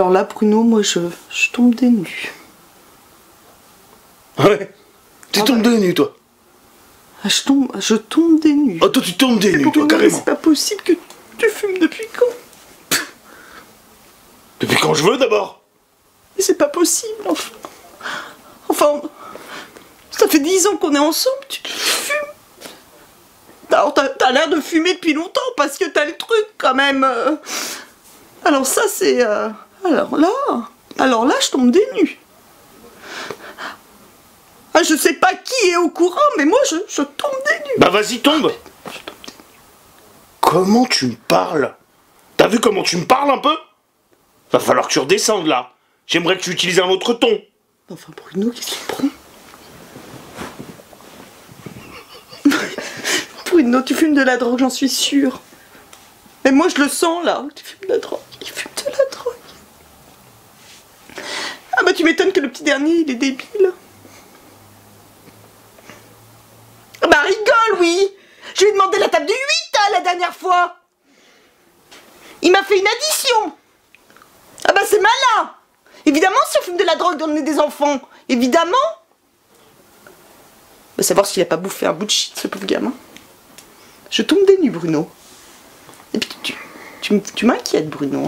Alors là, Bruno, moi, je tombe des nues. Ouais. Tu tombes des nues, toi. Ah, je tombe des nues. Oh, toi, tu tombes des nues, toi, carrément. C'est pas possible que tu fumes depuis quand? Depuis quand je veux, d'abord. Mais c'est pas possible, enfin. Enfin, ça fait 10 ans qu'on est ensemble, tu fumes. Alors, t'as l'air de fumer depuis longtemps, parce que t'as le truc, quand même. Alors ça, c'est... Alors là, je tombe des nues. Ah, je sais pas qui est au courant, mais moi, je tombe des nues. Bah, vas-y, tombe. Comment tu me parles? T'as vu comment tu me parles, un peu? Va falloir que tu redescendes, là. J'aimerais que tu utilises un autre ton. Enfin, Bruno, qu'est-ce qu'il prend? Bruno, tu fumes de la drogue, j'en suis sûre. Mais moi, je le sens, là. Tu fumes de la drogue. Il fume de la drogue. Ah bah, tu m'étonnes que le petit dernier, il est débile. Ah bah, rigole, oui. Je lui ai demandé la table du 8, hein, la dernière fois. Il m'a fait une addition. Ah bah, c'est malin. Évidemment, si on fume de la drogue, on est des enfants. Évidemment. Bah, savoir s'il a pas bouffé un bout de shit, ce pauvre gamin. Je tombe des nues, Bruno. Et puis, tu m'inquiètes, Bruno.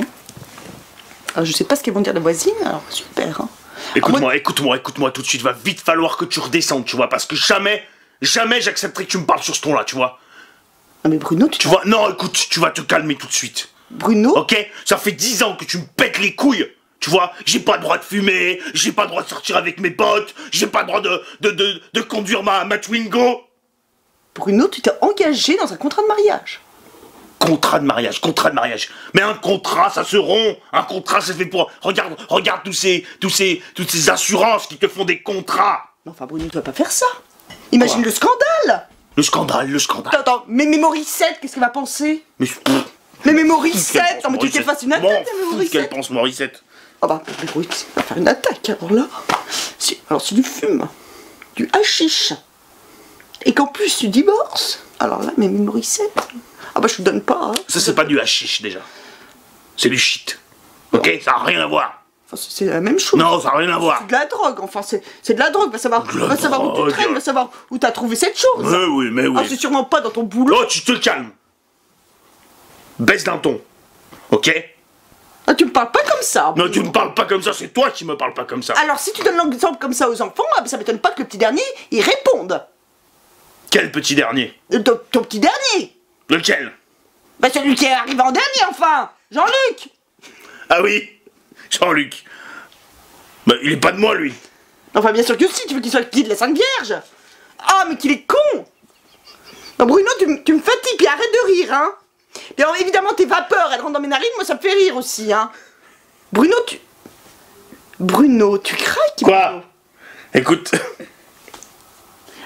Alors, je sais pas ce qu'elles vont dire les voisines, alors super. Hein. Écoute-moi tout de suite. Va vite falloir que tu redescendes, tu vois, parce que jamais j'accepterai que tu me parles sur ce ton-là, tu vois. Non mais Bruno, tu vois, non, écoute, tu vas te calmer tout de suite. Bruno? Ok? Ça fait 10 ans que tu me pètes les couilles. Tu vois, j'ai pas le droit de fumer, j'ai pas le droit de sortir avec mes potes, j'ai pas le droit de conduire ma Twingo. Bruno, tu t'es engagé dans un contrat de mariage. Contrat de mariage. Mais un contrat, ça se rompt. Un contrat, c'est fait pour... Regarde toutes ces assurances qui te font des contrats. Non, enfin, Bruno, tu vas pas faire ça. Imagine le scandale. Le scandale. Attends, mais Morissette, qu'est-ce qu'elle va penser? Mais Morissette, non mais tu t'es fait une attaque, Morissette. Qu'elle pense, Morissette? Ah bah, oui, on va faire une attaque, alors là. Alors si tu fumes du hashish, et qu'en plus tu divorces, alors là, mais Morissette... Ah bah je te donne pas. Hein. Ça c'est pas du hashish déjà. C'est du shit. Ok, ça a rien à voir. Enfin, c'est la même chose. Non, ça a rien à voir. C'est de la drogue, enfin c'est de la drogue. Va savoir où tu traînes, va savoir où t'as trouvé cette chose. Mais oui. Ah, c'est sûrement pas dans ton boulot. Oh, tu te calmes. Baisse d'un ton. Ok? Ah, tu me parles pas comme ça. Non, tu me parles pas comme ça, c'est toi qui me parles pas comme ça. Alors si tu donnes l'exemple comme ça aux enfants, ça m'étonne pas que le petit dernier, il réponde. Quel petit dernier? Ton petit dernier. Lequel? Bah celui qui est arrivé en dernier, enfin. Jean-Luc. Ah oui, Jean-Luc. Bah il est pas de moi, lui. Enfin bien sûr que si, tu veux qu'il soit le petit de la Sainte Vierge. Ah mais qu'il est con. Bah, Bruno, tu me fatigues, puis arrête de rire, hein. Puis alors, évidemment tes vapeurs, elles rentrent dans mes narines, moi ça me fait rire aussi, hein. Bruno, tu craques. Quoi? Bruno. Écoute...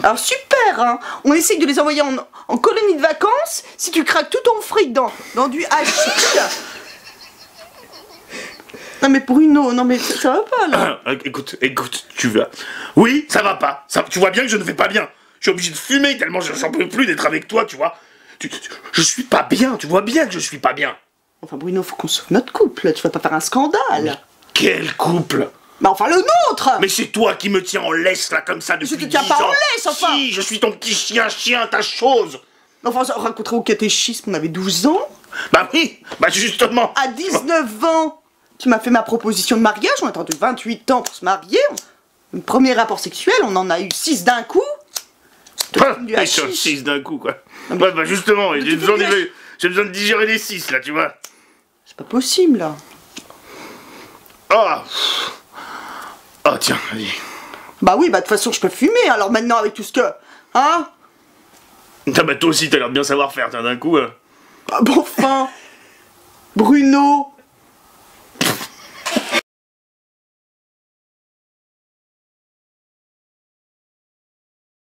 Alors super, hein. On essaye de les envoyer en colonie de vacances si tu craques tout ton fric dans du hashish. Non mais Bruno, non mais ça va pas là. Écoute, tu vas... Oui, ça va pas. Tu vois bien que je ne vais pas bien. Je suis obligé de fumer tellement j'en peux plus d'être avec toi, tu vois. Je suis pas bien, tu vois bien que je suis pas bien. Enfin Bruno, faut qu'on sauve notre couple, tu vas pas faire un scandale. Mais quel couple? Bah enfin le nôtre. Mais c'est toi qui me tiens en laisse là comme ça depuis 10 ans. Je te tiens pas en laisse, enfin. Si, je suis ton petit chien, ta chose. Enfin, on rencontrait au catéchisme, on avait 12 ans. Bah oui, bah justement. À 19 ans, tu m'as fait ma proposition de mariage, on a attendu 28 ans pour se marier. Un premier rapport sexuel, on en a eu 6 d'un coup. 6 d'un coup, quoi. Ouais, bah justement, j'ai besoin de digérer les 6 là, tu vois. C'est pas possible, là. Oh, tiens, vas-y. Bah oui, bah de toute façon, je peux fumer, alors maintenant, avec tout ce que... Hein? Ah bah toi aussi, t'as l'air de bien savoir faire, tiens, d'un coup. Ah bon, enfin Bruno,